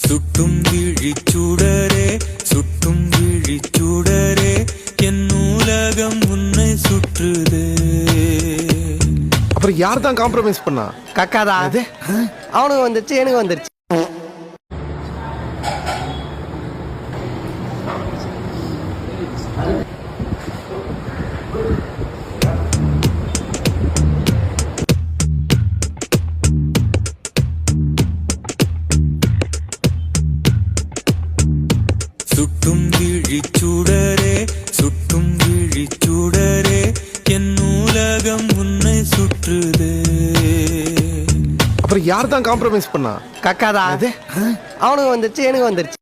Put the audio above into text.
சுட்டும் விழிச்சுடரே சுட்டும் விழிச்சுடரே என் நூலகம் உன்னை சுற்றுதே. அப்புறம் யார் தான் காம்ப்ரமைஸ் பண்ணா? கக்காதா அவனுக்கு வந்துருச்சு எனக்கு வந்துருச்சு. சுட்டும் விழிச்சுடரே சுட்டும் விழிச்சுடரே என் நூலகம் உன்னை சுற்றுதே. அப்புறம் யார் தான் காம்ப்ரமைஸ் பண்ணா? கக்காதா அவனுக்கு வந்துருச்சு எனக்கு வந்துருச்சு.